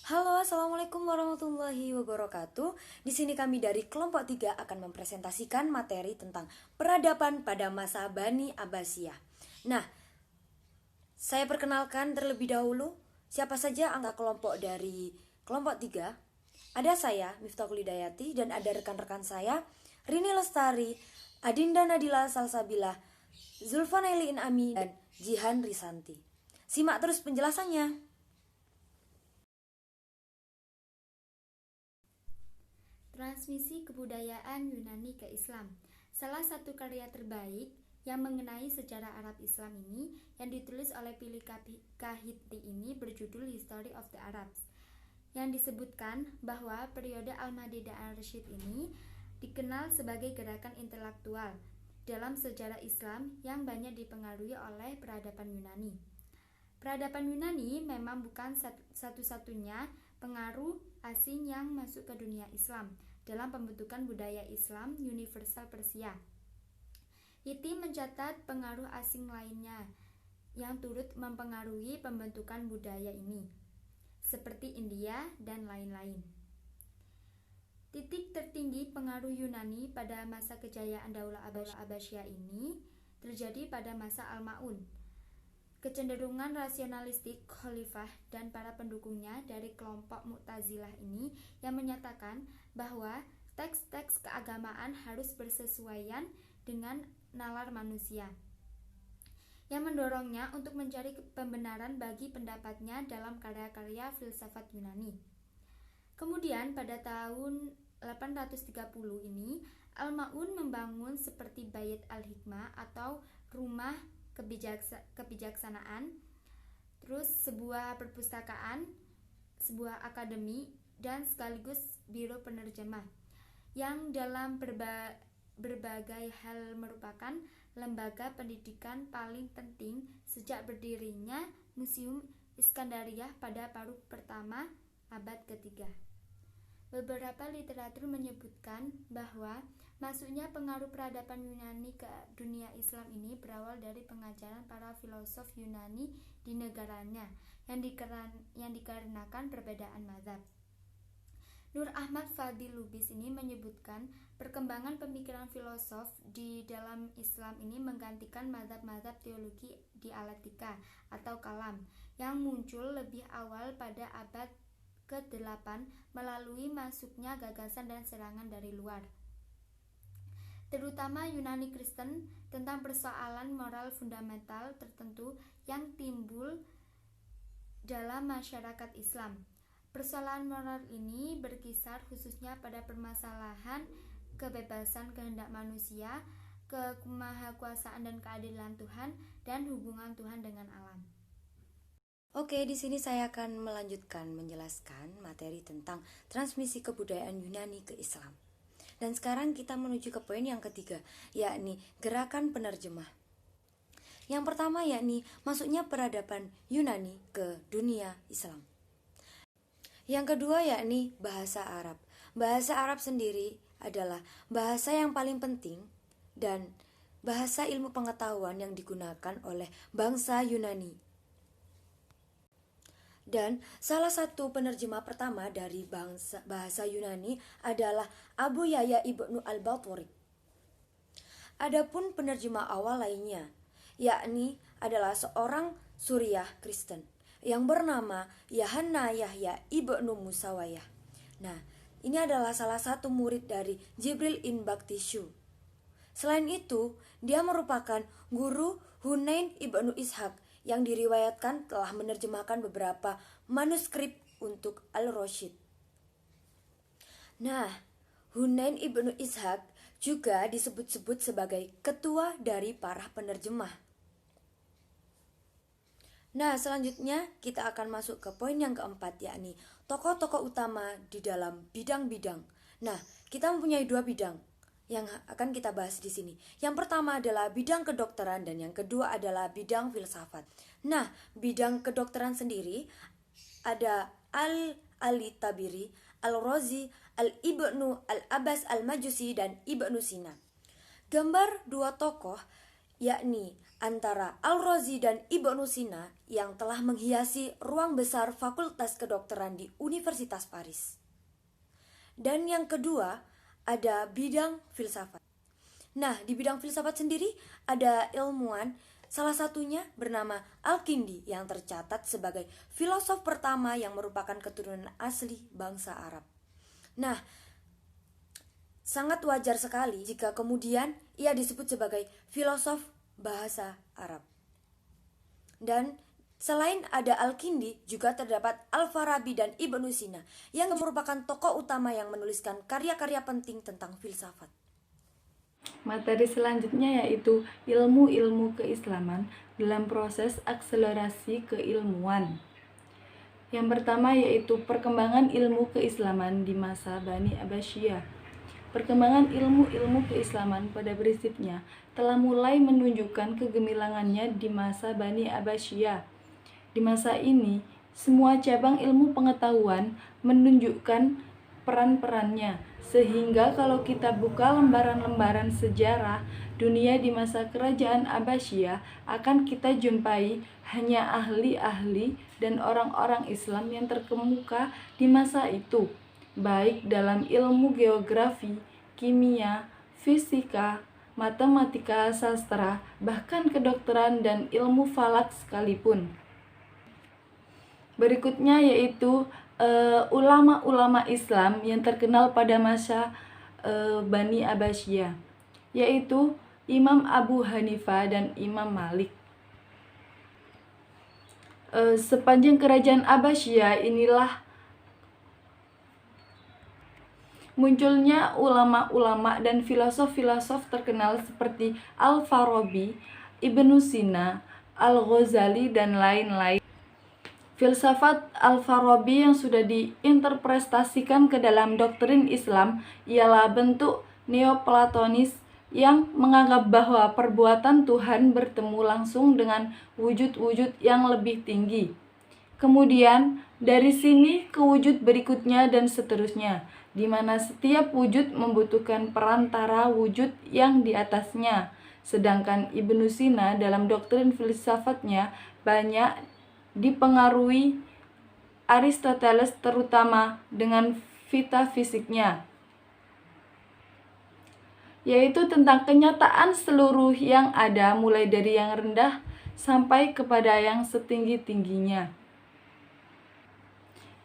Halo, assalamualaikum warahmatullahi wabarakatuh. Di sini kami dari kelompok 3 akan mempresentasikan materi tentang peradaban pada masa Bani Abbasiyah. Nah, saya perkenalkan terlebih dahulu siapa saja anggota kelompok dari kelompok 3. Ada saya, Miftahul Hidayati, dan ada rekan-rekan saya, Rini Lestari, Adinda Nadila Salsabila, Zulfanaili Inami, dan Jihan Risanti. Simak terus penjelasannya. Transmisi kebudayaan Yunani ke Islam. Salah satu karya terbaik yang mengenai sejarah Arab Islam ini yang ditulis oleh Pili Kahiti ini berjudul History of the Arabs, yang disebutkan bahwa periode Al-Mahdi dan Al-Rashid ini dikenal sebagai gerakan intelektual dalam sejarah Islam yang banyak dipengaruhi oleh peradaban Yunani. Peradaban Yunani memang bukan satu-satunya pengaruh asing yang masuk ke dunia Islam dalam pembentukan budaya Islam universal Persia. Hiti mencatat pengaruh asing lainnya yang turut mempengaruhi pembentukan budaya ini, seperti India dan lain-lain. Titik tertinggi pengaruh Yunani pada masa kejayaan Daulah Abbasiyah ini terjadi pada masa Al-Ma'un. Kecenderungan rasionalistik khalifah dan para pendukungnya dari kelompok Mu'tazilah ini yang menyatakan bahwa teks-teks keagamaan harus bersesuaian dengan nalar manusia, yang mendorongnya untuk mencari pembenaran bagi pendapatnya dalam karya-karya filsafat Yunani. Kemudian pada tahun 830 ini, Al-Ma'un membangun seperti Bait al-Hikmah atau rumah kebijaksanaan, terus sebuah perpustakaan, sebuah akademi, dan sekaligus biro penerjemah, yang dalam berbagai hal merupakan lembaga pendidikan paling penting sejak berdirinya Museum Iskandariyah pada paruh pertama abad ketiga. Beberapa literatur menyebutkan bahwa masuknya pengaruh peradaban Yunani ke dunia Islam ini berawal dari pengajaran para filosof Yunani di negaranya yang dikarenakan perbedaan mazhab. Nur Ahmad Fadil Lubis ini menyebutkan perkembangan pemikiran filosof di dalam Islam ini menggantikan mazhab-mazhab teologi dialektika atau kalam yang muncul lebih awal pada abad ke-8 melalui masuknya gagasan dan serangan dari luar, terutama Yunani Kristen, tentang persoalan moral fundamental tertentu yang timbul dalam masyarakat Islam. Persoalan moral ini berkisar khususnya pada permasalahan kebebasan kehendak manusia, kemahakuasaan dan keadilan Tuhan, dan hubungan Tuhan dengan alam. Oke, di sini saya akan melanjutkan menjelaskan materi tentang transmisi kebudayaan Yunani ke Islam. Dan sekarang kita menuju ke poin yang ketiga, yakni gerakan penerjemah. Yang pertama yakni masuknya peradaban Yunani ke dunia Islam. Yang kedua yakni bahasa Arab. Bahasa Arab sendiri adalah bahasa yang paling penting dan bahasa ilmu pengetahuan yang digunakan oleh bangsa Yunani. Dan salah satu penerjemah pertama dari bahasa Yunani adalah Abu Yahya ibnu al-Batarik. Adapun penerjemah awal lainnya, yakni adalah seorang Suriah Kristen yang bernama Yahanna Yahya ibnu Musawayah. Nah, ini adalah salah satu murid dari Jibril in Baktishu. Selain itu, dia merupakan guru Hunain ibnu Ishaq yang diriwayatkan telah menerjemahkan beberapa manuskrip untuk Al-Rashid. Nah, Hunain ibnu Ishaq juga disebut-sebut sebagai ketua dari para penerjemah. Nah, selanjutnya kita akan masuk ke poin yang keempat, yakni tokoh-tokoh utama di dalam bidang-bidang. Nah, kita mempunyai dua bidang yang akan kita bahas di sini. Yang pertama adalah bidang kedokteran dan yang kedua adalah bidang filsafat. Nah, bidang kedokteran sendiri ada Al-Ali Tabiri, Al-Razi, Al-Ibnu Al-Abbas Al-Majusi dan Ibnu Sina. Gambar dua tokoh yakni antara Al-Razi dan Ibnu Sina yang telah menghiasi ruang besar Fakultas Kedokteran di Universitas Paris. Dan yang kedua, ada bidang filsafat. Nah, di bidang filsafat sendiri ada ilmuwan, salah satunya bernama Al-Kindi yang tercatat sebagai filosof pertama yang merupakan keturunan asli bangsa Arab. Nah, sangat wajar sekali jika kemudian ia disebut sebagai filosof bahasa Arab. Dan selain ada Al-Kindi, juga terdapat Al-Farabi dan Ibnu Sina yang merupakan tokoh utama yang menuliskan karya-karya penting tentang filsafat. Materi selanjutnya yaitu ilmu-ilmu keislaman dalam proses akselerasi keilmuan. Yang pertama yaitu perkembangan ilmu keislaman di masa Bani Abbasiyah. Perkembangan ilmu-ilmu keislaman pada prinsipnya telah mulai menunjukkan kegemilangannya di masa Bani Abbasiyah. Di masa ini, semua cabang ilmu pengetahuan menunjukkan peran-perannya, sehingga kalau kita buka lembaran-lembaran sejarah dunia di masa kerajaan Abbasiyah, akan kita jumpai hanya ahli-ahli dan orang-orang Islam yang terkemuka di masa itu, baik dalam ilmu geografi, kimia, fisika, matematika, sastra, bahkan kedokteran dan ilmu falak sekalipun. Berikutnya yaitu ulama-ulama Islam yang terkenal pada masa Bani Abbasiyah, yaitu Imam Abu Hanifah dan Imam Malik. Sepanjang kerajaan Abbasiyah inilah munculnya ulama-ulama dan filosof-filosof terkenal seperti Al-Farabi, Ibnu Sina, Al-Ghazali, dan lain-lain. Filsafat Al-Farabi yang sudah diinterpretasikan ke dalam doktrin Islam ialah bentuk neoplatonis yang menganggap bahwa perbuatan Tuhan bertemu langsung dengan wujud-wujud yang lebih tinggi. Kemudian dari sini ke wujud berikutnya dan seterusnya, di mana setiap wujud membutuhkan perantara wujud yang di atasnya. Sedangkan Ibnu Sina dalam doktrin filsafatnya banyak dipengaruhi Aristoteles terutama dengan metafisiknya, yaitu tentang kenyataan seluruh yang ada mulai dari yang rendah sampai kepada yang setinggi-tingginya.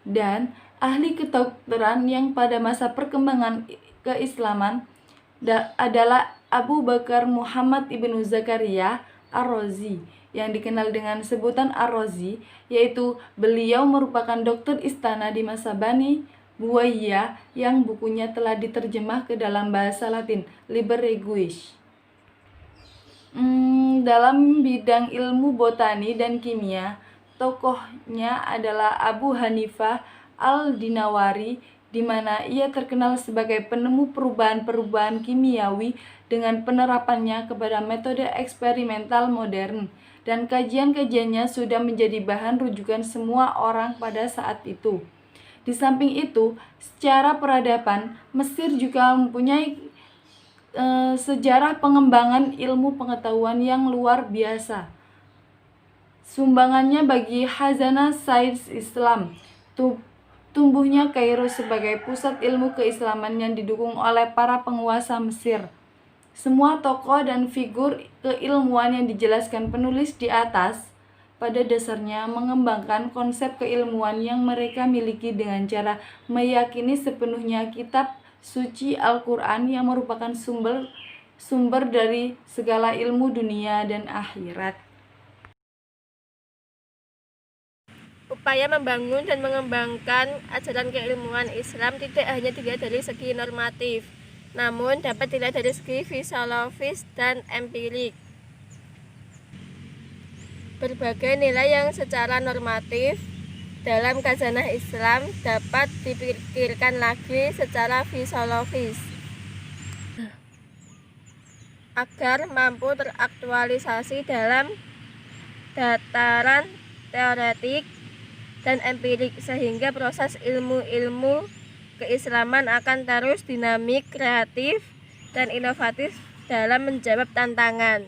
Dan ahli kedokteran yang pada masa perkembangan keislaman adalah Abu Bakar Muhammad ibnu Zakaria Ar-Razi, yang dikenal dengan sebutan Ar-Razi, yaitu beliau merupakan dokter istana di masa Bani Buayyah yang bukunya telah diterjemah ke dalam bahasa Latin, Liber Regius. Dalam bidang ilmu botani dan kimia, tokohnya adalah Abu Hanifah Al-Dinawari, di mana ia terkenal sebagai penemu perubahan-perubahan kimiawi dengan penerapannya kepada metode eksperimental modern, dan kajian-kajiannya sudah menjadi bahan rujukan semua orang pada saat itu. Di samping itu, secara peradaban, Mesir juga mempunyai sejarah pengembangan ilmu pengetahuan yang luar biasa. Sumbangannya bagi khazanah sains Islam, tumbuhnya Kairo sebagai pusat ilmu keislaman yang didukung oleh para penguasa Mesir. Semua tokoh dan figur keilmuan yang dijelaskan penulis di atas pada dasarnya mengembangkan konsep keilmuan yang mereka miliki dengan cara meyakini sepenuhnya kitab suci Al-Quran yang merupakan sumber dari segala ilmu dunia dan akhirat. Upaya membangun dan mengembangkan ajaran keilmuan Islam tidak hanya dilihat dari segi normatif, namun dapat dilihat dari segi filosofis dan empirik. Berbagai nilai yang secara normatif dalam khazanah Islam dapat dipikirkan lagi secara filosofis agar mampu teraktualisasi dalam dataran teoretik dan empirik, sehingga proses ilmu-ilmu keislaman akan terus dinamik, kreatif, dan inovatif dalam menjawab tantangan.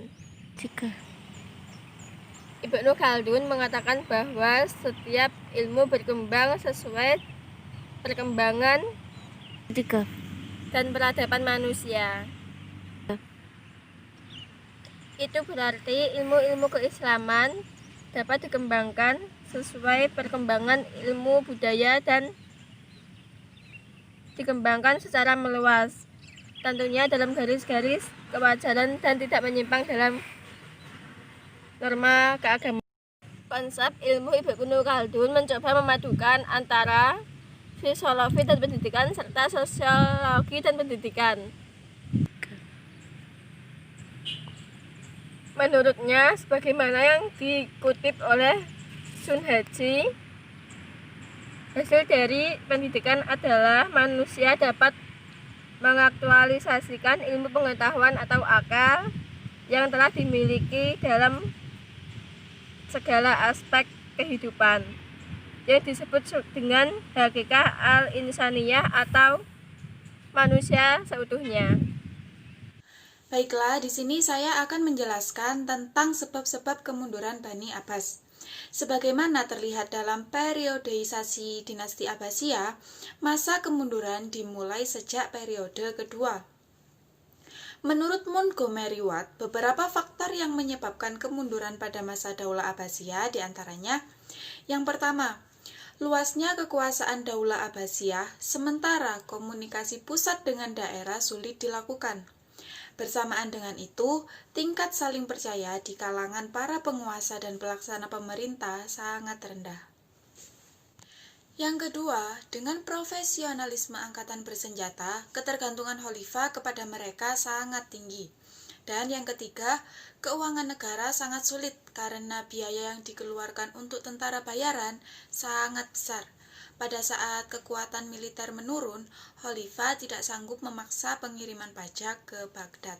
Ibnu Khaldun mengatakan bahwa setiap ilmu berkembang sesuai perkembangan dan peradaban manusia. Itu berarti ilmu-ilmu keislaman dapat dikembangkan sesuai perkembangan ilmu budaya dan dikembangkan secara meluas, tentunya dalam garis-garis kewajaran dan tidak menyimpang dalam norma keagamaan. Konsep ilmu Ibnu Khaldun mencoba memadukan antara filosofi dan pendidikan serta sosiologi dan pendidikan. Menurutnya, sebagaimana yang dikutip oleh Sun Haji, hasil dari pendidikan adalah manusia dapat mengaktualisasikan ilmu pengetahuan atau akal yang telah dimiliki dalam segala aspek kehidupan, yang disebut dengan hakikat al-insaniyah atau manusia seutuhnya. Baiklah, di sini saya akan menjelaskan tentang sebab-sebab kemunduran Bani Abbas. Sebagaimana terlihat dalam periodeisasi dinasti Abbasiyah, masa kemunduran dimulai sejak periode kedua. Menurut Montgomery Watt, beberapa faktor yang menyebabkan kemunduran pada masa Daulah Abbasiyah diantaranya: yang pertama, luasnya kekuasaan Daulah Abbasiyah, sementara komunikasi pusat dengan daerah sulit dilakukan. Bersamaan dengan itu, tingkat saling percaya di kalangan para penguasa dan pelaksana pemerintah sangat rendah. Yang kedua, dengan profesionalisme angkatan bersenjata, ketergantungan khalifah kepada mereka sangat tinggi. Dan yang ketiga, keuangan negara sangat sulit karena biaya yang dikeluarkan untuk tentara bayaran sangat besar. Pada saat kekuatan militer menurun, khalifah tidak sanggup memaksa pengiriman pajak ke Baghdad.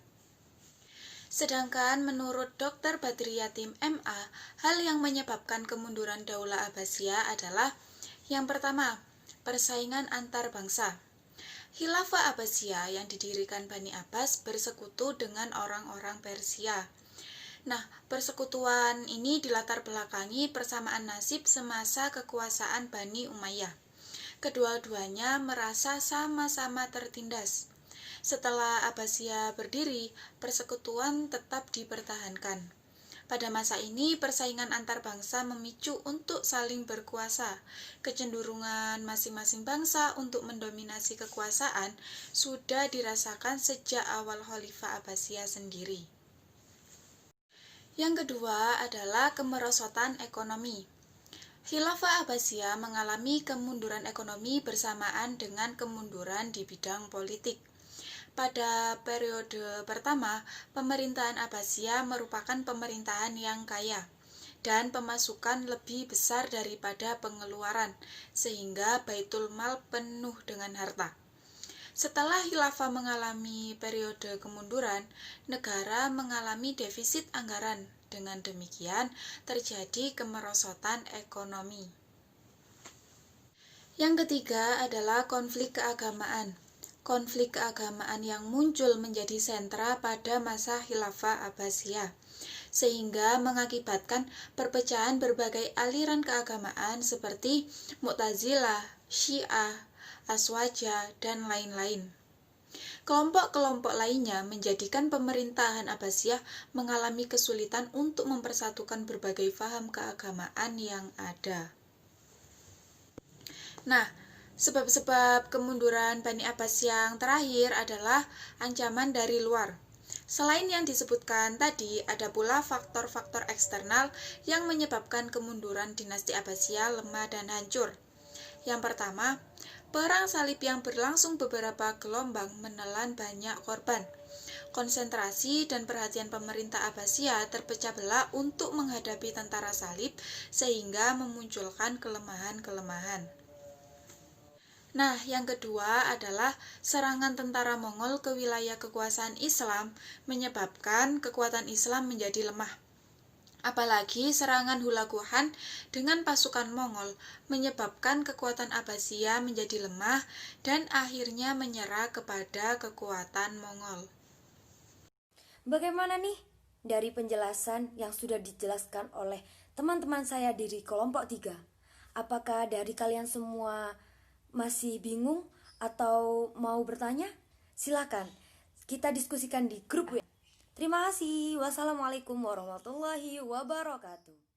Sedangkan menurut Dr. Badri Yatim MA, hal yang menyebabkan kemunduran Daulah Abbasiyah adalah: yang pertama, persaingan antar bangsa. Khilafah Abbasiyah yang didirikan Bani Abbas bersekutu dengan orang-orang Persia. Nah, persekutuan ini dilatar belakangi persamaan nasib semasa kekuasaan Bani Umayyah. Kedua-duanya merasa sama-sama tertindas. Setelah Abbasiyah berdiri, persekutuan tetap dipertahankan. Pada masa ini, persaingan antar bangsa memicu untuk saling berkuasa. Kecenderungan masing-masing bangsa untuk mendominasi kekuasaan sudah dirasakan sejak awal Khalifah Abbasiyah sendiri. Yang kedua adalah kemerosotan ekonomi. Khilafah Abbasiyah mengalami kemunduran ekonomi bersamaan dengan kemunduran di bidang politik. Pada periode pertama, pemerintahan Abbasiyah merupakan pemerintahan yang kaya dan pemasukan lebih besar daripada pengeluaran, sehingga Baitul Mal penuh dengan harta. Setelah khilafah mengalami periode kemunduran, negara mengalami defisit anggaran. Dengan demikian, terjadi kemerosotan ekonomi. Yang ketiga adalah konflik keagamaan. Konflik keagamaan yang muncul menjadi sentra pada masa khilafah Abbasiyah, sehingga mengakibatkan perpecahan berbagai aliran keagamaan seperti Mu'tazilah, Syiah, Aswaja, dan lain-lain. Kelompok-kelompok lainnya menjadikan pemerintahan Abbasiyah mengalami kesulitan untuk mempersatukan berbagai paham keagamaan yang ada. Nah, sebab-sebab kemunduran Bani Abbas yang terakhir adalah ancaman dari luar. Selain yang disebutkan tadi, ada pula faktor-faktor eksternal yang menyebabkan kemunduran dinasti Abbasiyah lemah dan hancur. Yang pertama, perang salib yang berlangsung beberapa gelombang menelan banyak korban. Konsentrasi dan perhatian pemerintah Abbasiyah terpecah belah untuk menghadapi tentara salib sehingga memunculkan kelemahan-kelemahan. Nah, yang kedua adalah serangan tentara Mongol ke wilayah kekuasaan Islam menyebabkan kekuatan Islam menjadi lemah. Apalagi serangan Hulaguhan dengan pasukan Mongol menyebabkan kekuatan Abbasiyah menjadi lemah dan akhirnya menyerah kepada kekuatan Mongol. Bagaimana nih dari penjelasan yang sudah dijelaskan oleh teman-teman saya di kelompok 3. Apakah dari kalian semua masih bingung atau mau bertanya? Silakan kita diskusikan di grup WA. Terima kasih. Wassalamualaikum warahmatullahi wabarakatuh.